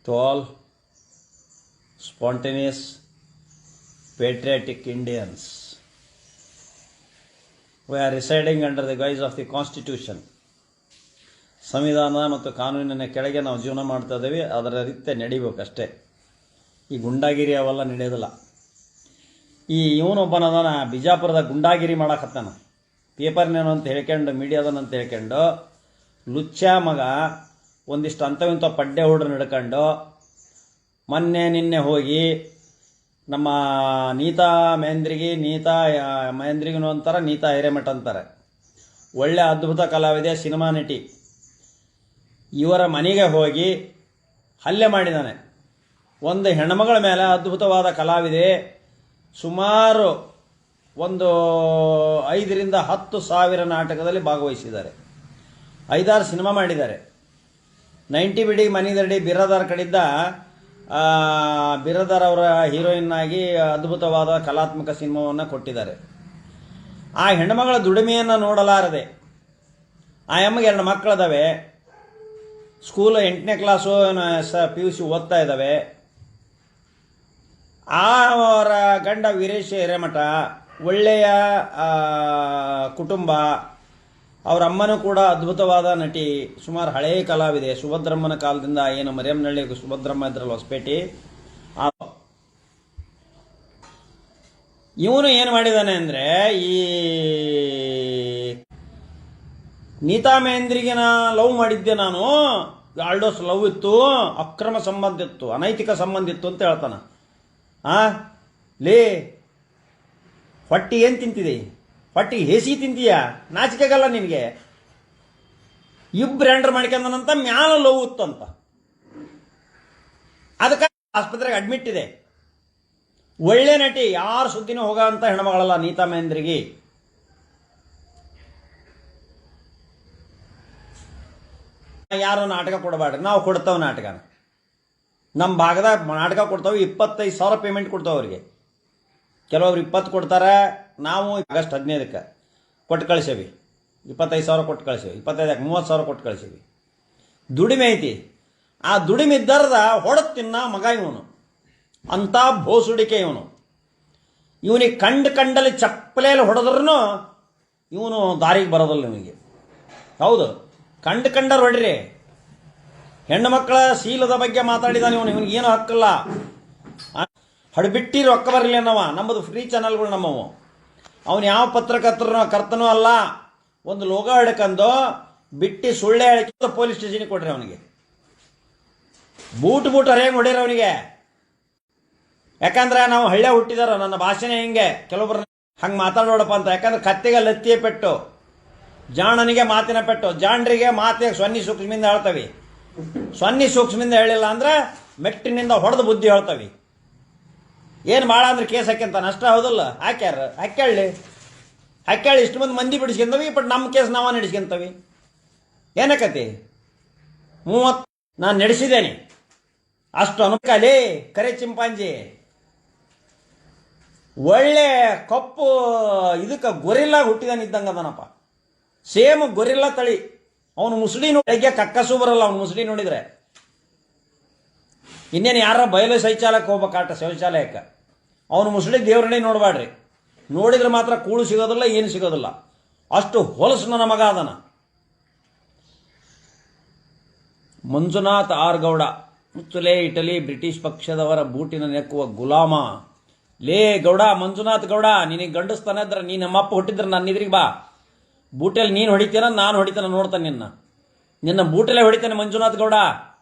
To all spontaneous, patriotic Indians, we are residing under the guise of the Constitution. ಸಂವಿಧಾನ ಮತ್ತು ಕಾನೂನಿನ ಕೆಳಗೆ ನಾವು ಜೀವನ ಮಾಡ್ತಾ ಇದ್ದೇವೆ. ಅದರ ರೀತಿ ನಡಿಬೇಕಷ್ಟೇ. ಈ ಗುಂಡಾಗಿರಿ ಅವೆಲ್ಲ ನಡೆಯೋದಿಲ್ಲ. ಈ ಇವನೊಬ್ಬನದಾನ ಬಿಜಾಪುರದ ಗುಂಡಾಗಿರಿ ಮಾಡಕತ್ತಾನ. ಪೇಪರ್ನೇನು ಅಂತ ಹೇಳ್ಕೊಂಡು, ಮೀಡಿಯಾದನಂತ ಹೇಳ್ಕೊಂಡು, ಲುಚ್ಚ ಮಗ ಒಂದಿಷ್ಟು ಅಂಥವಿಂಥ ಪಡ್ಡೆ ಹುಡ್ರನ್ನ ಹಿಡ್ಕೊಂಡು ನಿನ್ನೆ ಹೋಗಿ ನಮ್ಮ ನೀತಾ ಮಹೇಂದ್ರಿಗೂ ಅಂತಾರೆ, ನೀತಾ ಹಿರೇಮಠ ಅಂತಾರೆ. ಒಳ್ಳೆ ಅದ್ಭುತ ಕಲಾವಿದೆ, ಸಿನಿಮಾ ನಟಿ. ಇವರ ಮನೆಗೆ ಹೋಗಿ ಹಲ್ಲೆ ಮಾಡಿದ್ದಾನೆ. ಒಂದು ಹೆಣ್ಮಗಳ ಮೇಲೆ ಅದ್ಭುತವಾದ ಕಲಾವಿದೆ, ಸುಮಾರು ಒಂದು 5 ರಿಂದ 10 ಸಾವಿರ ನಾಟಕದಲ್ಲಿ ಭಾಗವಹಿಸಿದ್ದಾರೆ. 5-6 ಸಿನಿಮಾ ಮಾಡಿದ್ದಾರೆ. 90 ಬಿಡಿ ಮನಿದಡಿ ಬಿರಾದಾರ್ ಕಡೆಯಿಂದ ಬಿರಾದಾರ್ ಅವರ ಹೀರೋಯಿನ್ ಆಗಿ ಅದ್ಭುತವಾದ ಕಲಾತ್ಮಕ ಸಿನಿಮಾವನ್ನು ಕೊಟ್ಟಿದ್ದಾರೆ. ಆ ಹೆಣ್ಣುಮಗಳ ದುಡಿಮೆಯನ್ನು ನೋಡಲಾರದೆ, ಆ ಅಮ್ಮಗೆ 2 ಮಕ್ಕಳದಾವೆ, ಸ್ಕೂಲ್ 8ನೇ ಕ್ಲಾಸು PUC ಓದ್ತಾ ಇದ್ದಾವೆ. ಅವರ ಗಂಡ ವೀರೇಶ್ ಹಿರೇಮಠ ಒಳ್ಳೆಯ ಕುಟುಂಬ. ಅವರ ಅಮ್ಮನೂ ಕೂಡ ಅದ್ಭುತವಾದ ನಟಿ, ಸುಮಾರು ಹಳೆಯ ಕಲಾವಿದೆ. ಸುಭದ್ರಮ್ಮನ ಕಾಲದಿಂದ, ಏನು ಮರಿಯಮ್ಮನಹಳ್ಳಿ ಸುಭದ್ರಮ್ಮ ಇದ್ರಲ್ಲ ಹೊಸಪೇಟೆ, ಇವನು ಏನು ಮಾಡಿದ್ದಾನೆ ಅಂದರೆ, ಈ ನೀತಾ ಮಹೇಂದ್ರಿಗೆ ಲವ್ ಮಾಡಿದ್ದೆ ನಾನು, ಆಲ್ಡೋಸ್ ಲವ್ ಇತ್ತು, ಅಕ್ರಮ ಸಂಬಂಧ ಇತ್ತು, ಅನೈತಿಕ ಸಂಬಂಧ ಇತ್ತು ಅಂತ ಹೇಳ್ತಾನ. ಲೇ ಹೊಟ್ಟಿ ಏನು ತಿಂತಿದೆ? ಹೊಟ್ಟಿಗೆ ಹೇಸಿ ತಿಂತೀಯ? ನಾಚಿಕೆಗಲ್ಲ ನಿನಗೆ? ಇಬ್ಬರು ಎಂಟರ್ ಮಾಡ್ಕೊಂಡನಂತ ಮ್ಯಾಲ ಲವ್ ಇತ್ತಂತ. ಅದಕ್ಕೆ ಆಸ್ಪತ್ರೆಗೆ ಅಡ್ಮಿಟ್ ಇದೆ. ಒಳ್ಳೆ ನಟಿ, ಯಾರು ಸುದ್ದಿನೂ ಹೋಗ ಅಂತ ಹೆಣ್ಮಗಳಲ್ಲ ನೀತಾ ಮಹೇಂದ್ರಿಗೆ. ಯಾರು ನಾಟಕ ಕೊಡಬಾರ್ದು, ನಾವು ಕೊಡ್ತಾವೆ ನಾಟಕನ. ನಮ್ಮ ಭಾಗದಾಗ ನಾಟಕ ಕೊಡ್ತಾವೆ, 25,000 ಪೇಮೆಂಟ್ ಕೊಡ್ತಾವೆ ಅವ್ರಿಗೆ. ಕೆಲವೊಬ್ರು 20 ಕೊಡ್ತಾರೆ. ನಾವು ಆಗಸ್ಟ್ 15ಕ್ಕೆ ಕೊಟ್ಟು ಕಳಿಸೇವಿ, 25,000 ಕೊಟ್ಟು ಕಳಿಸೇವಿ, 25ಕ್ಕೆ 30,000 ಕೊಟ್ಟು ಕಳಿಸೇವಿ. ದುಡಿಮೆ ಐತಿ. ಆ ದುಡಿಮೆ ಇದ್ದರದ ಹೊಡೆದು ತಿನ್ನ ಮಗ ಇವನು, ಅಂಥ ಭೋಸುಡಿಕೆ ಇವನು. ಇವನಿಗೆ ಕಂಡಲ್ಲಿ ಚಪ್ಪಲೆಯಲ್ಲಿ ಹೊಡೆದ್ರೂ ಇವನು ದಾರಿಗೆ ಬರೋದಲ್ಲ ಇವನಿಗೆ. ಹೌದು, ಕಂಡರು ಹೊಡ್ರಿ. ಹೆಣ್ಣು ಮಕ್ಕಳ ಶೀಲದ ಬಗ್ಗೆ ಮಾತಾಡಿದಾನೆ ಇವನು. ಇವನಿಗೇನು ಹಕ್ಕಲ್ಲ. ಹಡ್ಬಿಟ್ಟಿ ರೊಕ್ಕ ಬರಲಿ ಅನ್ನವ. ನಮ್ಮದು ಫ್ರೀ ಚಾನಲ್ಗಳು ನಮ್ಮವು. ಅವನು ಯಾವ ಕರ್ತನೂ ಅಲ್ಲ. ಒಂದು ಲೋಗ ಹಿಡ್ಕೊಂಡು ಬಿಟ್ಟು ಸುಳ್ಳೆ ಹೇಳಿಕೆ ಪೊಲೀಸ್ ಸ್ಟೇಷನ್ಗೆ ಕೊಡ್ರಿ ಅವನಿಗೆ. ಬೂಟ್ ಅರೇಂಗ್ ಹೊಡೀರಿ ಅವನಿಗೆ. ಯಾಕಂದ್ರೆ ನಾವು ಹಳ್ಳೆ ಹುಟ್ಟಿದಾರ, ನನ್ನ ಭಾಷೆನೇ ಹಿಂಗೆ. ಕೆಲವೊಬ್ರು ಹಂಗೆ ಮಾತಾಡೋಡಪ್ಪ ಅಂತ. ಯಾಕಂದ್ರೆ ಕತ್ತಿಗೆ ಲತ್ತಿಯ ಪೆಟ್ಟು, ಜಾಣನಿಗೆ ಮಾತಿನ ಪೆಟ್ಟು. ಜಾಣರಿಗೆ ಮಾತಿಗೆ ಸೊನ್ನಿ ಸೂಕ್ಷ್ಮದಿಂದ ಹೇಳ್ತವಿ. ಸೊನ್ನಿ ಸೂಕ್ಷ್ಮದಿಂದ ಹೇಳಿಲ್ಲ ಅಂದ್ರೆ ಮೆಟ್ಟಿನಿಂದ ಹೊಡೆದು ಬುದ್ಧಿ ಹೇಳ್ತವಿ. ಏನು ಭಾಳ ಅಂದ್ರೆ ಕೇಸ್ ಹಾಕ್ಯಂತಾನೆ ಅಷ್ಟ. ಹೌದಲ್ಲ? ಹಾಕ್ಯಾಳಿ ಇಷ್ಟು ಮಂದಿ ಬಿಡಿಸ್ಕೊಂತವಿ, ಬಟ್ ನಮ್ಮ ಕೇಸ್ ನಾವ ನಡೆಸ್ಕೊಂತವಿ. ಏನಕತಿ 30 ನಾನು ನಡೆಸಿದ್ದೇನೆ ಅಷ್ಟು ಅನುಕಾಲಿ. ಕರೆ ಚಿಂಪಾಂಜಿ ಒಳ್ಳೆ ಕಪ್ಪು ಇದಕ್ಕೆ ಗೊರಿಲ್ಲ ಹುಟ್ಟಿದಾನಿದ್ದಂಗ ಅದನಪ್ಪ. ಸೇಮ್ ಗೊರಿಲ್ಲ ತಳಿ. ಅವನು ಮುಸುಡಿ ನೋಡಿಗೆ ಕಕ್ಕಸು ಬರಲ್ಲ ಅವನು ಮುಸುಡಿ ನೋಡಿದ್ರೆ. ಇನ್ನೇನು ಯಾರ ಬಯಲು ಶೌಚಾಲಯಕ್ಕೆ ಹೋಗ್ಬೇಕಾಟ, ಶೌಚಾಲಯಕ್ಕೆ. ಅವನು ಮುಸುಡಿ ದೇವ್ರನ್ನೇ ನೋಡಬೇಡ್ರಿ. ನೋಡಿದ್ರೆ ಮಾತ್ರ ಕೂಳು ಸಿಗೋದಿಲ್ಲ, ಏನು ಸಿಗೋದಿಲ್ಲ. ಅಷ್ಟು ಹೊಲಸು ನನ್ನ ಮಗ ಅದನ. ಮಂಜುನಾಥ್ ಆರ್ ಗೌಡ ಮುಚ್ಚಲೇ ಇಟಲಿ ಬ್ರಿಟಿಷ್ ಪಕ್ಷದವರ ಬೂಟಿನ ನೆಕ್ಕುವ ಗುಲಾಮ. ಲೇ ಗೌಡ, ಮಂಜುನಾಥ್ ಗೌಡ, ನಿನಗೆ ಗಂಡಸ್ತಾನೆ ಇದ್ರೆ ನೀ ನಮ್ಮಪ್ಪ ಹುಟ್ಟಿದ್ರೆ ನನ್ನ ಇದ್ರಿಗೆ ಬಾ. ಬೂಟಲ್ಲಿ ನೀನು ಹೊಡಿತೇನ, ನಾನು ಹೊಡಿತಾನೆ ನೋಡ್ತಾನೆ ನಿನ್ನ ಬೂಟಲ್ಲೇ ಹೊಡಿತಾನೆ ಮಂಜುನಾಥ್ ಗೌಡ.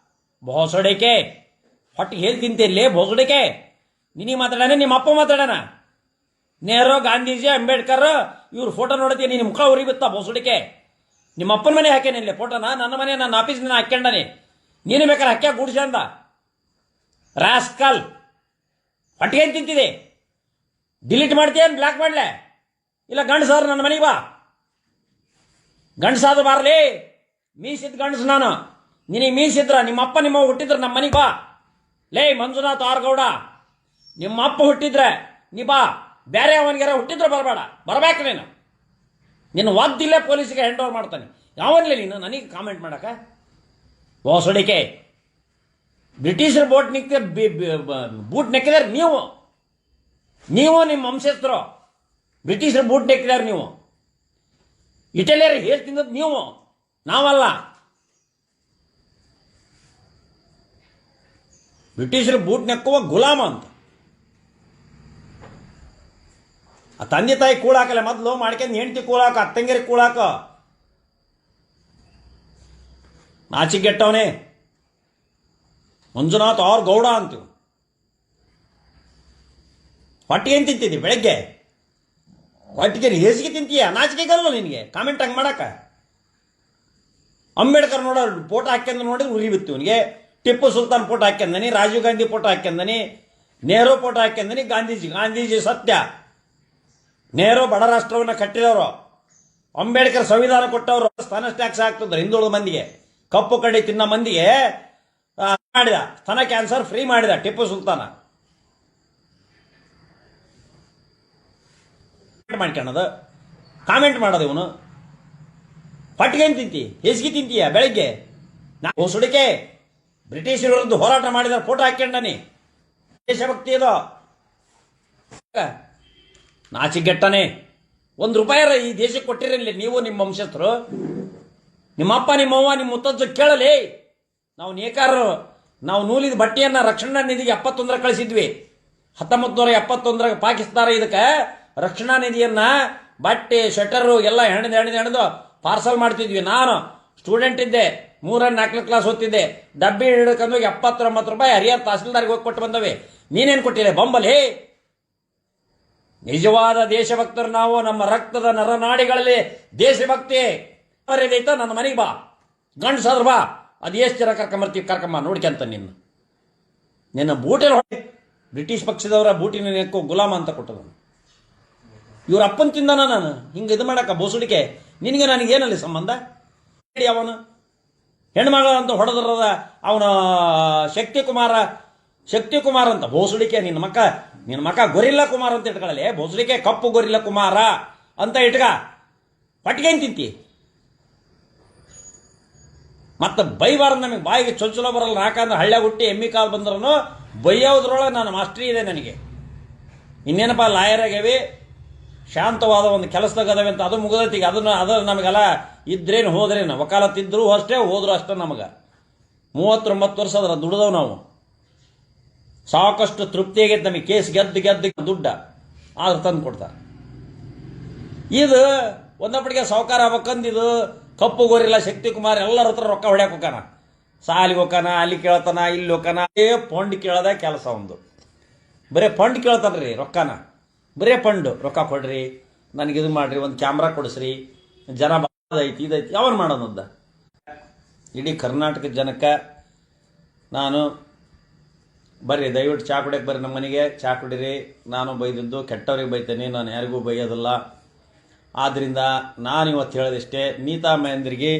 ಭೋಸಡಿಕೆ ಹೊಟ್ಟಿಗೆ ಹೇಳಿ ತಿಂತೇಲೇ ಭೋಸಡಿಕೆ. ನಿನಗೆ ಮಾತಾಡೋಣ, ನಿಮ್ಮ ಅಪ್ಪ ಮಾತಾಡೋಣ. ನೆಹರು, ಗಾಂಧೀಜಿ, ಅಂಬೇಡ್ಕರ್ ಇವ್ರ ಫೋಟೋ ನೋಡ್ತೀಯ, ನಿನ್ನ ಮುಖ ಉರಿ ಬಿತ್ತಾ ಭೋಸಡಿಕೆ. ನಿಮ್ಮ ಅಪ್ಪನ ಮನೆ ಹಾಕೇನಿಲ್ಲ ಫೋಟೋನ, ನನ್ನ ಮನೆ ನನ್ನ ಆಫೀಸ್ನ ಹಾಕ್ಯಂಡನೆ. ನೀನು ಬೇಕಾದ್ರೆ ಹಾಕ್ಯಾ ಗುಡ್ಸ ಅಂದ. ರಾಸ್ಕಲ್, ಹೊಟ್ಟಿಗೆ ಏನು ತಿಂತಿದೆ? Delete ಮಾಡ್ತೀಯೇನು, block ಮಾಡ್ಲೆ? ಇಲ್ಲ ಗಂಡಸಾರು ನನ್ನ ಮನೆಗೆ ಬಾ. ಗಂಡಸಾದ್ರು ಬಾರ್ಲಿ, ಮೀಸಿದ್ ಗಂಡಸು ನಾನು. ನಿನಗೆ ಮೀಸಿದ್ರ ನಿಮ್ಮ ಅಪ್ಪ ನಿಮ್ಮ ಹುಟ್ಟಿದ್ರ ನಮ್ಮ ಮನೆಗೆ ಬಾ. ಲೇ ಮಂಜುನಾಥ್ ಆರ್ ಗೌಡ, ನಿಮ್ಮ ಅಪ್ಪ ಹುಟ್ಟಿದ್ರೆ ನೀ ಬಾ. ಬೇರೆ ಅವನಿಗೆರ ಹುಟ್ಟಿದ್ರೆ ಬರಬೇಡ, ಬರಬೇಕು ನೀನು. ನಿನ್ನ ಒದ್ದಿಲ್ಲೇ ಪೊಲೀಸಿಗೆ ಹ್ಯಾಂಡ್ ಓವರ್ ಮಾಡ್ತಾನೆ. ಯಾವನ್ಲೇ ನೀನು ನನಗೆ ಕಾಮೆಂಟ್ ಮಾಡಕ? ಹೊಸಡಿಕೆ ಬ್ರಿಟಿಷರು ಬೂಟ್ ನೆಕ್ಕಿದಾರೆ ನೀವು, ನಿಮ್ಮ ವಂಶಸ್ಥರು ಬ್ರಿಟಿಷರು ಬೂಟ್ ನೆಕ್ಕಿದಾರೆ ನೀವು. ಇಟಲಿಯರು ಹೇಳಿ ತಿಂದದ್ದು ನೀವು, ನಾವಲ್ಲ. ಬ್ರಿಟಿಷರು ಬೂಟ್ ನೆಕ್ಕುವ ಗುಲಾಮ ಅಂತ. ಆ ತಂದೆ ತಾಯಿ ಕೂಳಾಕಲ್ಲ, ಮೊದಲು ಮಾಡ್ಕೊಂಡು ಹೆಂಡತಿ ಕೂಳಾಕ, ಅತ್ತಂಗಿರಿ ಕೂಳಾಕ. ನಾಚಿಗೆಟ್ಟವನೇ ಮಂಜುನಾಥ್ ಅವ್ರ ಗೌಡ ಅಂತೀವಿ. ಹೊಟ್ಟಿಗೆ ಏನು ತಿಂತಿದ್ದಿ ಬೆಳಗ್ಗೆ? ಹೊಟ್ಟಿಗೆ ಹೇಸಿಗೆ ತಿಂತೀಯ? ನಾಚಿಕೆಗಲ್ಲ ನಿನಗೆ ಕಾಮೆಂಟ್ ಹಂಗೆ ಮಾಡಕ್ಕ? ಅಂಬೇಡ್ಕರ್ ನೋಡೋ ಫೋಟೋ ಹಾಕ್ಯಂದು ನೋಡಿದ್ರೆ ಉರಿ ಬಿತ್ತು ಅವನಿಗೆ. ಟಿಪ್ಪು ಸುಲ್ತಾನ್ ಫೋಟೋ ಹಾಕ್ಯಂದನಿ, ರಾಜೀವ್ ಗಾಂಧಿ ಫೋಟೋ ಹಾಕ್ಯಂದನಿ, ನೆಹರು ಫೋಟೋ ಹಾಕ್ಯಂದನಿ, ಗಾಂಧೀಜಿ ಸತ್ಯ. ನೆಹರು ಬಡ ರಾಷ್ಟ್ರವನ್ನು ಕಟ್ಟಿದವರು, ಅಂಬೇಡ್ಕರ್ ಸಂವಿಧಾನ ಕೊಟ್ಟವರು. ಸ್ತನ ಟ್ಯಾಕ್ಸ್ ಹಾಕ್ತಿದ್ರು ಹಿಂದುಳಿದ ಮಂದಿಗೆ, ಕಪ್ಪು ಕಡ್ಡಿ ತಿನ್ನೋ ಮಂದಿಗೆ ಮಾಡಿದ. ಸ್ತನ ಕ್ಯಾನ್ಸರ್ ಫ್ರೀ ಮಾಡಿದ ಟಿಪ್ಪು ಸುಲ್ತಾನ. ಮಾಡ್ಕೊಳ್ಳೋದು, ಕಾಮೆಂಟ್ ಮಾಡೋದು. ಇವನು ಪಟ್ಟಿಗೆ ಏನು ತಿಂತಿ? ಹೆಸಿಗೆ ತಿಂತೀಯ ಬೆಳಗ್ಗೆ? ಸುಡಿಕೆ ಬ್ರಿಟಿಷ್ ವಿರುದ್ಧ ಹೋರಾಟ ಮಾಡಿದ ಫೋಟೋ ಹಾಕ್ಯಂಡನಿ. ದೇಶಭಕ್ತಿ ಇದು. ನಾಚಿಗೆಟ್ಟನೆ. ₹1 ಈ ದೇಶಕ್ಕೆ ಕೊಟ್ಟಿರಲಿ ನೀವು, ನಿಮ್ಮ ವಂಶಸ್ಥರು, ನಿಮ್ಮಪ್ಪ ನಿಮ್ಮವ್ವ ನಿಮ್ಮ ಮುತ್ತಜ್ಜ ಕೇಳಲಿ. ನಾವು ನೇಕಾರರು, ನಾವು ನೂಲಿದ ಬಟ್ಟೆಯನ್ನು ರಕ್ಷಣಾ ನಿಧಿಗೆ 71 ಕಳಿಸಿದ್ವಿ. 1971 ಪಾಕಿಸ್ತಾನ ಇದಕ್ಕೆ ರಕ್ಷಣಾ ನಿಧಿಯನ್ನ ಬಟ್ಟೆ ಶಟರು ಎಲ್ಲ ಹೆಣೆದು ಪಾರ್ಸಲ್ ಮಾಡ್ತಿದ್ವಿ. ನಾನು ಸ್ಟೂಡೆಂಟ್ ಇದ್ದೆ, 3-4 ಕ್ಲಾಸ್ ಓದ್ತಿದ್ದೆ. ಡಬ್ಬಿ ಹಿಡ್ಕೊಂಡು ₹79 ಹರಿಯಾರ್ ತಹಸೀಲ್ದಾರ್ಗೆ ಹೋಗಿ ಕೊಟ್ಟು ಬಂದವೆ. ನೀನೇನು ಕೊಟ್ಟಿಲ್ಲ ಬೊಂಬಲಿ? ನಿಜವಾದ ದೇಶಭಕ್ತರು ನಾವು. ನಮ್ಮ ರಕ್ತದ ನರನಾಡಿಗಳಲ್ಲಿ ದೇಶಭಕ್ತಿ ಐತ. ನನ್ನ ಮನೆಗೆ ಬಾ, ಗಂಡಸಾದ್ರ ಬಾ, ಅದು ಎಷ್ಟು ಜನ ಕರ್ಕೊಂಬರ್ತೀವಿ, ಕರ್ಕೊಂಬ ನೋಡ್ಕೊಂತ. ನಿನ್ನ ಬೂಟಲ್ಲಿ ಹೊಡೆ. ಬ್ರಿಟಿಷ್ ಪಕ್ಷದವರ ಬೂಟಿನ ನೆಕ್ಕು ಗುಲಾಮ ಅಂತ ಕೊಟ್ಟದ. ಇವ್ರ ಅಪ್ಪನ ತಿಂದಾನ. ನಾನು ಹಿಂಗೆ ಇದು ಮಾಡಕ್ಕ ಬೋಸುಡಿಕೆ? ನಿನಗೆ ನನಗೇನಲ್ಲಿ ಸಂಬಂಧ? ಹೇಳಿ. ಅವನು ಹೆಣ್ಮಗಳ ಅಂತ ಹೊಡೆದ್ರದ ಅವನ ಶಕ್ತಿ ಕುಮಾರ್ ಅಂತ ಬೋಸುಡಿಕೆ. ನಿನ್ನ ಮಕ್ಕ ಗೊರಿಲ್ಲ ಕುಮಾರ್ ಅಂತ ಇಟ್ಕೊಳ್ಳಲಿ. ಬೋಸುಡಿಕೆ ಕಪ್ಪು ಗೊರಿಲ್ಲ ಕುಮಾರ ಅಂತ ಇಟ್ಕ. ಪಟ್ಟಿಗೆ ಏನು ತಿಂತಿ? ಮತ್ತೆ ಬೈಬಾರ್ದು ನಮಗೆ. ಬಾಯಿಗೆ ಚೊಚ್ಚಲ ಬರಲ್ಲ. ನಾಕಂದ್ರೆ ಹಳ್ಳ್ಯಾಗ ಹುಟ್ಟಿ ಎಮ್ಮಿ ಕಾಲು ಬಂದ್ರೂ ಬೈಯೋದ್ರೊಳಗೆ ನಾನು ಮಾಸ್ಟ್ರಿ ಇದೆ ನನಗೆ. ಇನ್ನೇನಪ್ಪ ಲಾಯರ್ ಆಗ್ಯಾವಿ, ಶಾಂತವಾದ ಒಂದು ಕೆಲಸದಾಗ ಅದಾವೆ ಅಂತ ಅದು ಮುಗಿದೈತಿಗೆ. ಅದು ನಮಗೆಲ್ಲ ಇದ್ರೇನು ಹೋದ್ರೇನು, ವಕಾಲತ್ತಿದ್ರು ಅಷ್ಟೇ, ಹೋದ್ರು ಅಷ್ಟೇ. ನಮಗೆ 39 ವರ್ಷ ಅದ್ರ ದುಡ್ದವು ನಾವು. ಸಾಕಷ್ಟು ತೃಪ್ತಿಯಾಗೈತೆ ನಮಗೆ. ಕೇಸ್ ಗೆದ್ದು ದುಡ್ಡ ಆದ್ರೆ ತಂದು ಕೊಡ್ತಾರೆ. ಇದು ಒಂದಪ್ಪಡಿಗೆ ಸಾವುಕಾರ ಆಗ್ಬೇಕಂದಿದು ಕಪ್ಪು ಗೋರಿಲ್ಲ ಶಕ್ತಿ ಕುಮಾರ್ ಎಲ್ಲರ ಹತ್ರ ರೊಕ್ಕ ಹೊಡ್ಯಾಕ ಹೋಗಾನ. ಸಾಲಿಗೆ ಹೋಗಾನ, ಅಲ್ಲಿ ಕೇಳ್ತಾನ, ಇಲ್ಲಿ ಹೋಗಾನ. ಫಂಡ್ ಕೇಳದ ಕೆಲಸ ಒಂದು. ಬರೀ ಫಂಡ್ ಕೇಳ್ತಾನ್ರಿ, ರೊಕ್ಕನ ಬರೇ ಫಂಡು. ರೊಕ್ಕ ಕೊಡ್ರಿ, ನನಗಿದು ಮಾಡ್ರಿ, ಒಂದು ಕ್ಯಾಮ್ರಾ ಕೊಡಿಸ್ರಿ, ಜನ ಐತಿ ಇದೈತಿ. ಯಾವನ್ ಮಾಡೋದಂದ? ಇಡೀ ಕರ್ನಾಟಕದ ಜನಕ್ಕೆ ನಾನು ಬರ್ರಿ, ದಯವಿಟ್ಟು ಚಾ ಕುಡಿಯಕ್ಕೆ ಬರ್ರಿ, ನಮ್ಮ ಮನೆಗೆ ಚಾ ಕುಡೀರಿ. ನಾನು ಬೈದಿದ್ದು ಕೆಟ್ಟವ್ರಿಗೆ ಬೈತೇನೆ, ನಾನು ಯಾರಿಗೂ ಬೈಯೋದಿಲ್ಲ. ಆದ್ದರಿಂದ ನಾನು ಇವತ್ತು ಹೇಳೋದಿಷ್ಟೇ, ನೀತಾ ಮಹೇಂದ್ರಿಗೆ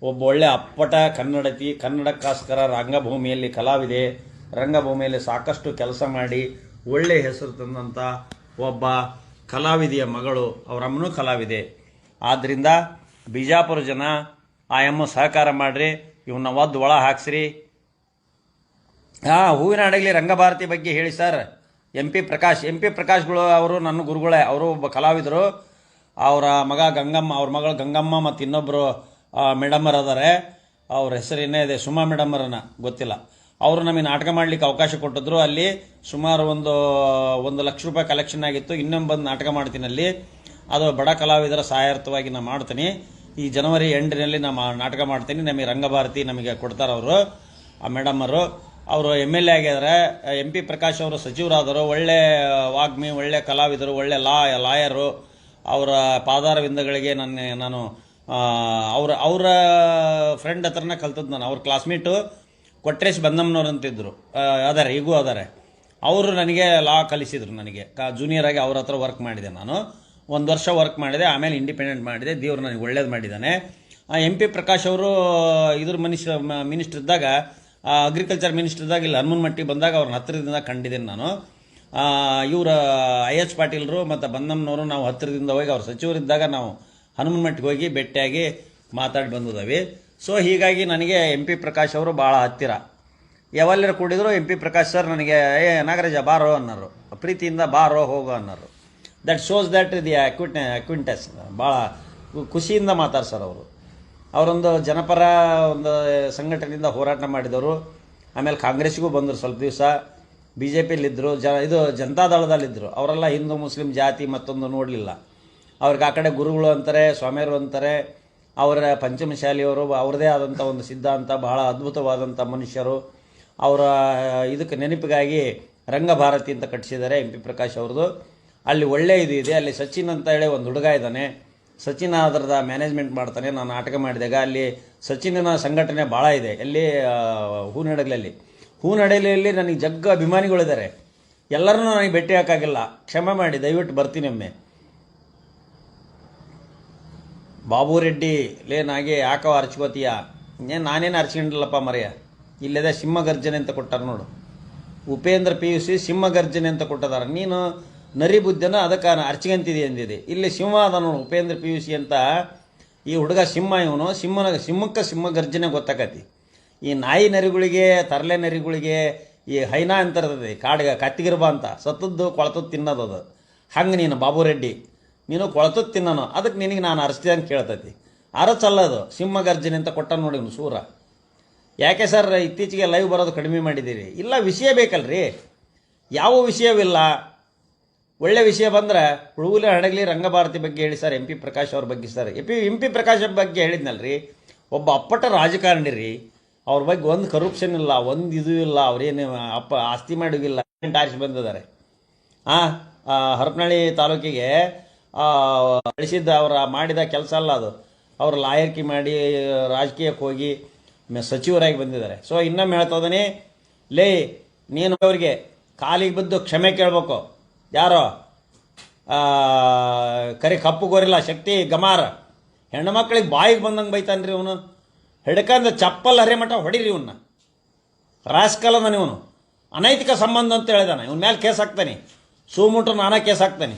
ಒಬ್ಬ ಒಳ್ಳೆ ಅಪ್ಪಟ ಕನ್ನಡತಿ, ಕನ್ನಡಕ್ಕೋಸ್ಕರ ರಂಗಭೂಮಿಯಲ್ಲಿ ಕಲಾವಿದೆ, ರಂಗಭೂಮಿಯಲ್ಲಿ ಸಾಕಷ್ಟು ಕೆಲಸ ಮಾಡಿ ಒಳ್ಳೆ ಹೆಸರು ತಂದಂಥ ಒಬ್ಬ ಕಲಾವಿದೆಯ ಮಗಳು. ಅವರಮ್ಮನೂ ಕಲಾವಿದೆ. ಆದ್ದರಿಂದ ಬಿಜಾಪುರ ಜನ ಆ ಅಮ್ಮ ಸಹಕಾರ ಮಾಡಿರಿ, ಇವನ್ನ ಒದ್ದು ಒಳ ಹಾಕ್ಸ್ರಿ. ಹೂವಿನ ಹಡಗಲಿ ರಂಗಭಾರತಿ ಬಗ್ಗೆ ಹೇಳಿ ಸರ್. ಎಂ ಪಿ ಪ್ರಕಾಶ್ಗಳು ಅವರು ನನ್ನ ಗುರುಗಳೇ. ಅವರು ಒಬ್ಬ ಕಲಾವಿದರು. ಅವರ ಮಗ ಗಂಗಮ್ಮ, ಅವ್ರ ಮಗಳು ಗಂಗಮ್ಮ ಮತ್ತು ಇನ್ನೊಬ್ಬರು ಮೇಡಮ್ಮರ್ ಅದಾರೆ. ಅವ್ರ ಹೆಸರೇನೇ ಇದೆ, ಸುಮಾ ಮೇಡಮ್ಮರನ್ನ ಗೊತ್ತಿಲ್ಲ. ಅವರು ನಮಗೆ ನಾಟಕ ಮಾಡಲಿಕ್ಕೆ ಅವಕಾಶ ಕೊಟ್ಟಿದ್ರು. ಅಲ್ಲಿ ಸುಮಾರು ಒಂದು ₹1,00,000 ಕಲೆಕ್ಷನ್ ಆಗಿತ್ತು. ಇನ್ನೊಂದು ಬಂದು ನಾಟಕ ಮಾಡ್ತೀನಿ ಅಲ್ಲಿ. ಅದು ಬಡ ಕಲಾವಿದರ ಸಹಾಯಾರ್ಥವಾಗಿ ನಾನು ಮಾಡ್ತೀನಿ. ಈ ಜನವರಿ ಎಂಡಿನಲ್ಲಿ ನಾನು ನಾಟಕ ಮಾಡ್ತೀನಿ. ನಮಗೆ ರಂಗಭಾರತಿ ನಮಗೆ ಕೊಡ್ತಾರೆ ಅವರು, ಆ ಮೇಡಮ್ಮರು. ಅವರು MLA ಆಗಿದ್ದಾರೆ. MP ಪ್ರಕಾಶ್ ಅವರು ಸಚಿವರಾದರು. ಒಳ್ಳೆ ವಾಗ್ಮಿ, ಒಳ್ಳೆ ಕಲಾವಿದರು, ಒಳ್ಳೆ ಲಾಯರು. ಅವರ ಪಾದಾರವಿಂದಗಳಿಗೆ ನಾನು ಅವರ ಫ್ರೆಂಡ್ ಹತ್ರನೇ ಕಲ್ತದ್ದು ನಾನು. ಅವ್ರ ಕ್ಲಾಸ್ಮೇಟು ಕೊಟ್ರೇಶ್ ಬಂದಮ್ಮನವ್ರು ಅಂತಿದ್ರು, ಅದಾರೆ, ಈಗೂ ಅದಾರೆ. ಅವರು ನನಗೆ ಲಾ ಕಲಿಸಿದ್ರು. ನನಗೆ ಜೂನಿಯರ್ ಆಗಿ ಅವ್ರ ಹತ್ರ ವರ್ಕ್ ಮಾಡಿದೆ. ನಾನು 1 ವರ್ಷ ವರ್ಕ್ ಮಾಡಿದೆ, ಆಮೇಲೆ ಇಂಡಿಪೆಂಡೆಂಟ್ ಮಾಡಿದೆ. ದೇವ್ರು ನನಗೆ ಒಳ್ಳೇದು ಮಾಡಿದ್ದಾನೆ. MP ಪ್ರಕಾಶ್ ಅವರು ಇದ್ರ ಮಿನಿಸ್ಟರ್ ಇದ್ದಾಗ, ಅಗ್ರಿಕಲ್ಚರ್ ಮಿನಿಸ್ಟರ್ ಇದ್ದಾಗ ಇಲ್ಲಿ ಹನುಮನಮಟ್ಟಿ ಬಂದಾಗ ಅವ್ರನ್ನ ಹತ್ತಿರದಿಂದ ಕಂಡಿದ್ದೇನೆ ನಾನು. ಇವರು IH ಪಾಟೀಲ್ರು ಮತ್ತು ಬಂದಮ್ಮನವರು ನಾವು ಹತ್ತಿರದಿಂದ ಹೋಗಿ ಅವ್ರ ಸಚಿವರಿದ್ದಾಗ ನಾವು ಹನುಮನಮಟ್ಟಿಗೆ ಹೋಗಿ ಭೇಟಿಯಾಗಿ ಮಾತಾಡಿ ಬಂದಿದ್ದಾವೆ. ಸೊ ಹೀಗಾಗಿ ನನಗೆ MP ಪ್ರಕಾಶ್ ಅವರು ಭಾಳ ಹತ್ತಿರ. ಯಾವಲ್ಲರ ಕೂಡಿದ್ರು ಎಂ ಪಿ ಪ್ರಕಾಶ್ ಸರ್ ನನಗೆ ನಾಗರಾಜ ಬಾರೋ ಅನ್ನೋರು, ಪ್ರೀತಿಯಿಂದ ಬಾರೋ ಹೋಗೋ ಅನ್ನೋರು. That shows that the acquaintance. ಭಾಳ ಖುಷಿಯಿಂದ ಮಾತಾಡ್ಸೋರು ಅವರು. ಅವರೊಂದು ಜನಪರ ಒಂದು ಸಂಘಟನೆಯಿಂದ ಹೋರಾಟ ಮಾಡಿದವರು. ಆಮೇಲೆ ಕಾಂಗ್ರೆಸ್ಸಿಗೂ ಬಂದರು, ಸ್ವಲ್ಪ ದಿವಸ ಬಿ ಜೆ ಪಿಲಿದ್ದರು, ಇದು ಜನತಾದಳದಲ್ಲಿದ್ದರು. ಅವರೆಲ್ಲ ಹಿಂದೂ ಮುಸ್ಲಿಂ ಜಾತಿ ಮತ್ತೊಂದು ನೋಡಲಿಲ್ಲ. ಅವ್ರಿಗೆ ಆ ಕಡೆ ಗುರುಗಳು ಅಂತಾರೆ, ಸ್ವಾಮಿಯರು ಅಂತಾರೆ. ಅವರ ಪಂಚಮಶಾಲಿಯವರು ಅವ್ರದ್ದೇ ಆದಂಥ ಒಂದು ಸಿದ್ಧಾಂತ, ಬಹಳ ಅದ್ಭುತವಾದಂಥ ಮನುಷ್ಯರು. ಅವರ ಇದಕ್ಕೆ ನೆನಪಿಗಾಗಿ ರಂಗಭಾರತಿ ಅಂತ ಕಟ್ಟಿಸಿದ್ದಾರೆ ಎಂ ಪಿ ಪ್ರಕಾಶ್ ಅವ್ರದ್ದು. ಅಲ್ಲಿ ಒಳ್ಳೆ ಇದು ಇದೆ. ಅಲ್ಲಿ ಸಚಿನ್ ಅಂತ ಹೇಳಿ ಒಂದು ಹುಡುಗ ಇದ್ದಾನೆ. ಸಚಿನ್ ಅದರದ ಮ್ಯಾನೇಜ್ಮೆಂಟ್ ಮಾಡ್ತಾನೆ. ನಾನು ನಾಟಕ ಮಾಡಿದಾಗ ಅಲ್ಲಿ ಸಚಿನ್ನ ಸಂಘಟನೆ ಭಾಳ ಇದೆ. ಎಲ್ಲಿ ಹೂನಡಗಲಲ್ಲಿ ನನಗೆ ಜಗ್ಗ ಅಭಿಮಾನಿಗಳಿದ್ದಾರೆ. ಎಲ್ಲರನ್ನೂ ನನಗೆ ಭೇಟಿ ಹಾಕಾಗಿಲ್ಲ, ಕ್ಷಮೆ ಮಾಡಿ, ದಯವಿಟ್ಟು ಬರ್ತೀನಿ ಒಮ್ಮೆ. ಬಾಬು ರೆಡ್ಡಿ ನಾಗೆ ಯಾಕವ ಅರ್ಚ್ಕೋತೀಯ? ನಾನೇನು ಅರ್ಚ್ಕೊಂಡಿಲ್ಲಪ್ಪ ಮರೆಯ. ಇಲ್ಲದೆ ಸಿಂಹಗರ್ಜನೆ ಅಂತ ಕೊಟ್ಟಾರ ನೋಡು. ಉಪೇಂದ್ರ PUC ಸಿಂಹಗರ್ಜನೆ ಅಂತ ಕೊಟ್ಟದಾರ. ನೀನು ನರಿ ಬುದ್ಧಿನ ಅದಕ್ಕೆ ಅರ್ಚ್ಕೊಂತಿದೆ ಅಂದಿದೆ. ಇಲ್ಲಿ ಸಿಂಹ ಅದ ನೋಡು, ಉಪೇಂದ್ರ PUC ಅಂತ. ಈ ಹುಡುಗ ಸಿಂಹ, ಇವನು ಸಿಂಹಕ್ಕೆ ಸಿಂಹಗರ್ಜನೆ ಗೊತ್ತಾಕತಿ. ಈ ನಾಯಿ ನರಿಗಳಿಗೆ, ತರಲೆ ನರಿಗಳಿಗೆ ಈ ಹೈನಾ ಅಂತಿರ್ತದೆ, ಕಾಡಿಗೆ ಕತ್ತಿಗಿರ್ಬ ಅಂತ, ಸತ್ತದ್ದು ಕೊಳತದ್ದು ತಿನ್ನೋದದು. ಹಂಗೆ ನೀನು ಬಾಬು ರೆಡ್ಡಿ, ನೀನು ಕೊಳತದ್ದು ತಿನ್ನೋನು, ಅದಕ್ಕೆ ನಿನಗೆ ನಾನು ಅರಸ್ತಿದೆ ಅಂತ ಕೇಳ್ತೈತಿ. ಅರಚಲ್ಲದು, ಸಿಂಹಗರ್ಜನೆ ಅಂತ ಕೊಟ್ಟ ನೋಡಿ ಇವನು ಸೂರ. ಯಾಕೆ ಸರ್ ಇತ್ತೀಚೆಗೆ ಲೈವ್ ಬರೋದು ಕಡಿಮೆ ಮಾಡಿದ್ದೀರಿ? ಇಲ್ಲ, ವಿಷಯ ಬೇಕಲ್ರಿ. ಯಾವ ವಿಷಯವಿಲ್ಲ. ಒಳ್ಳೆ ವಿಷಯ ಬಂದ್ರೆ ಹುಡುಗಲಿ ಹಡಗಲಿ ರಂಗಭಾರತಿ ಬಗ್ಗೆ ಹೇಳಿ ಸರ್, ಎಂ ಪಿ ಪ್ರಕಾಶ್ ಅವ್ರ ಬಗ್ಗೆ ಸರ್. ಎಂ ಪಿ ಪ್ರಕಾಶ್ ಬಗ್ಗೆ ಹೇಳಿದ್ನಲ್ರಿ, ಒಬ್ಬ ಅಪ್ಪಟ ರಾಜಕಾರಣಿ ರೀ. ಅವ್ರ ಬಗ್ಗೆ ಒಂದು ಕರಪ್ಷನ್ ಇಲ್ಲ, ಒಂದು ಇದು ಇಲ್ಲ. ಅವ್ರೇನು ಆಸ್ತಿ ಮಾಡೋಗಿಲ್ಲ, ಆರಿಸಿ ಬಂದಿದ್ದಾರೆ. ಹರಪನಹಳ್ಳಿ ತಾಲೂಕಿಗೆ ಬೆಳೆಸಿದ್ದ ಅವರ ಮಾಡಿದ ಕೆಲಸ ಅಲ್ಲ ಅದು. ಅವರು ಲಾಯರ್ಕಿ ಮಾಡಿ ರಾಜಕೀಯಕ್ಕೆ ಹೋಗಿ ಸಚಿವರಾಗಿ ಬಂದಿದ್ದಾರೆ. ಸೊ ಇನ್ನೊಮ್ಮೆ ಹೇಳ್ತೋದನಿ, ನೀನು ಅವ್ರಿಗೆ ಕಾಲಿಗೆ ಬಿದ್ದು ಕ್ಷಮೆ ಕೇಳಬೇಕು. ಯಾರೋ ಕರಿ ಕಪ್ಪು ಗೋರಿಲ್ಲ ಶಕ್ತಿ ಗಮಾರ್ ಹೆಣ್ಣು ಮಕ್ಕಳಿಗೆ ಬಾಯಿಗೆ ಬಂದಂಗೆ ಬೈತಾನ್ರಿ ಇವನು. ಹಿಡ್ಕಂದು ಚಪ್ಪಲ್ ಹರಿಮಠ ಹೊಡಿರಿ ಇವನ್ನ. ರಾಸ್ಕಲನ ಇವನು. ಅನೈತಿಕ ಸಂಬಂಧ ಅಂತ ಹೇಳಿದಾನೆ. ಇವನ ಮೇಲೆ ಕೇಸ್ ಹಾಕ್ತಾನೆ. ಸೂಮುಟ್ರು ನಾನಾ ಕೇಸ್ ಹಾಕ್ತಾನೆ.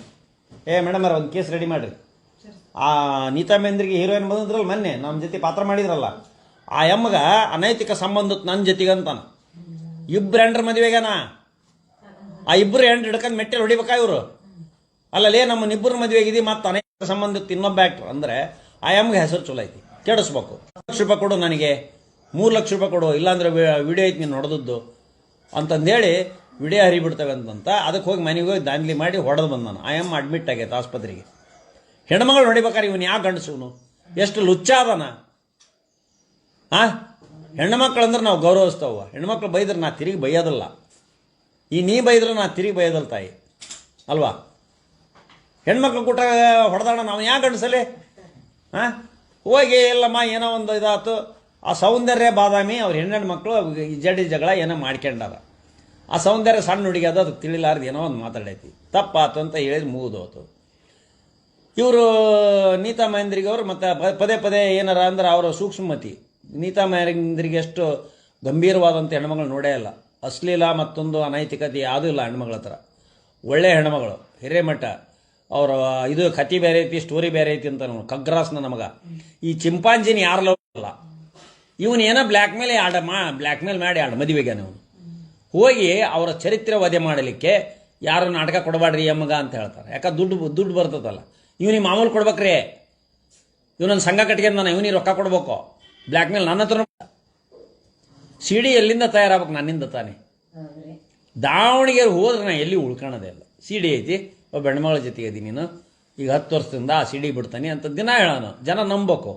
ಮೇಡಮ್ ಅವ್ರ ಒಂದು ಕೇಸ್ ರೆಡಿ ಮಾಡಿರಿ. ಆ ನೀತಾ ಮೇಂದ್ರಿಗೆ ಹೀರೋಯಿನ್ ಬಂದಿದ್ರಲ್ಲ ಮೊನ್ನೆ, ನಮ್ಮ ಜೊತೆ ಪಾತ್ರ ಮಾಡಿದ್ರಲ್ಲ, ಆ ಎಮ್ಮಗ ಅನೈತಿಕ ಸಂಬಂಧಕ್ಕೆ ನನ್ನ ಜೊತೆಗೆ ಅಂತಾನ. ಇಬ್ಬರು ಹೆಂಡ್ರ ಮದುವೆಗನ ಆ ಇಬ್ಬರು ಹೆಂಡ್ರು ಹಿಡ್ಕೊಂಡು ಮೆಟ್ಟೆಲ್ ಹೊಡಿಬೇಕಾ ಇವರು? ಅಲ್ಲಲೇ ನಮ್ಮನ್ನಿಬ್ಬರು ಮದುವೆಗಿದಿ ಮತ್ತು ಅನೈತಿಕ ಸಂಬಂಧಕ್ಕೆ ಇನ್ನೊಬ್ಬ ಆ್ಯಕ್ಟ್ರ್ ಅಂದರೆ ಆ ಎಮ್ಗೆ ಹೆಸರು ಚಲೋ ಐತಿ. ಕೆಡಿಸ್ಬೇಕು. 1 ಲಕ್ಷ ರೂಪಾಯಿ ಕೊಡು ನನಗೆ, 3 ಲಕ್ಷ ರೂಪಾಯಿ ಕೊಡು, ಇಲ್ಲಾಂದ್ರೆ ವಿಡಿಯೋ ಐತಿ ನೀನು ಹೊಡೆದದ್ದು ಅಂತಂದೇಳಿ ವಿಡಿಯೋ ಹರಿಬಿಡ್ತವೆ ಅಂತಂತ ಅದಕ್ಕೆ ಹೋಗಿ ಮನೆಗೆ ಹೋಗಿ ದಾಂಧಲಿ ಮಾಡಿ ಹೊಡೆದು ಬಂದಾನು. ಆ ಎಮ್ಮ ಅಡ್ಮಿಟ್ ಆಗೈತೆ ಆಸ್ಪತ್ರೆಗೆ. ಹೆಣ್ಮಗಳು ಹೊಡಿಬೇಕಾರೆ ಇವನು ಯಾವ ಗಂಡಸವನು? ಎಷ್ಟು ಲುಚ್ಚ ಅದಾನ. ಹೆಣ್ಮಕ್ಳು ಅಂದ್ರೆ ನಾವು ಗೌರವಿಸ್ತಾವ. ಹೆಣ್ಮಕ್ಳು ಬೈದ್ರೆ ನಾ ತಿರುಗಿ ಬೈಯೋದಿಲ್ಲ. ಈ ನೀ ಬೈದ್ರೆ ನಾ ತಿರುಗಿ ಬೈಯೋದಲ್ಲ ತಾಯಿ ಅಲ್ವಾ? ಹೆಣ್ಮಕ್ಳು ಕೂಟ ಹೊಡೆದಾಡ ನಾವು ಯಾಕೆ ಗಂಡಸಲಿ? ಹೋಗಿ ಇಲ್ಲಮ್ಮ ಏನೋ ಒಂದು ಇದಾಯ್ತು. ಆ ಸೌಂದರ್ಯ ಬಾದಾಮಿ ಅವ್ರ ಹೆಣ್ಣು ಮಕ್ಕಳು ಜಡಿ ಜಗಳ ಏನೋ ಮಾಡ್ಕೊಂಡಾರ. ಆ ಸೌಂದರ್ಯ ಸಣ್ಣ ಹುಡುಗಿ ಅದು ಅದಕ್ಕೆ ತಿಳಿಲಾರ್ದು ಏನೋ ಒಂದು ಮಾತಾಡೈತಿ, ತಪ್ಪಾತು ಅಂತ ಹೇಳಿದ್ರೆ ಮುಗಿದೋತು. ಇವರು ನೀತಾ ಮಹೇಂದ್ರಿಗೆ ಅವರು ಮತ್ತು ಪದೇ ಪದೇ ಏನಾರ ಅಂದ್ರೆ ಅವರ ಸೂಕ್ಷ್ಮತಿ. ನೀತಾ ಮಹೇಂದ್ರಿಗೆ ಎಷ್ಟು ಗಂಭೀರವಾದಂಥ ಹೆಣ್ಮಗಳು ನೋಡೇ ಇಲ್ಲ. ಅಶ್ಲೀಲ ಮತ್ತೊಂದು ಅನೈತಿಕತೆ ಯಾವುದೂ ಇಲ್ಲ ಹೆಣ್ಮಗಳ ಹತ್ರ. ಒಳ್ಳೆ ಹೆಣ್ಮಗಳು, ಹಿರೇಮಠ. ಅವರ ಇದು ಕತಿ ಬೇರೆ ಐತಿ, ಸ್ಟೋರಿ ಬೇರೆ ಐತಿ ಅಂತ ನಾವು ಕಗ್ರಾಸ್ನ ನಮಗ. ಈ ಚಿಂಪಾಂಜಿನ ಯಾರಲ್ಲ ಇವನು ಏನೋ ಬ್ಲ್ಯಾಕ್ ಮೇಲ್ ಮಾಡಿ ಮದುವೆಗೆ ಅವನು ಹೋಗಿ ಅವರ ಚರಿತ್ರೆ ವಧೆ ಮಾಡಲಿಕ್ಕೆ ಯಾರು ನಾಟಕ ಕೊಡಬಾಡ್ರಿ ಎಮ್ಮಗ ಅಂತ ಹೇಳ್ತಾರೆ. ಯಾಕೆ ದುಡ್ಡು ಬರ್ತದಲ್ಲ. ಇವನಿಗೆ ಮಾಮೂಲು ಕೊಡ್ಬೇಕ್ರಿ. ಇವನೊಂದು ಸಂಘ ಕಟ್ಕೊಂಡು ನಾನು ಇವನಿಗೆ ರೊಕ್ಕ ಕೊಡ್ಬೇಕು. ಬ್ಲ್ಯಾಕ್ ಮೇಲ್ ನನ್ನ ಹತ್ರ. CD ಎಲ್ಲಿಂದ ತಯಾರಾಗಬೇಕು? ನನ್ನಿಂದ ತಾನೆ. ದಾವಣಗೆರೆ ಹೋದ್ರೆ ನಾ ಎಲ್ಲಿ ಉಳ್ಕೊಳ್ಳೋದೇ ಇಲ್ಲ. CD ಐತಿ, ಒಬ್ಬ ಹೆಣ್ಮಗಳ ಜೊತೆಗೆ ಇದೀನಿ ನೀನು, ಈಗ 10 ವರ್ಷದಿಂದ ಆ CD ಬಿಡ್ತಾನೆ ಅಂತ ದಿನ ಹೇಳೋನು. ಜನ ನಂಬಬೇಕು.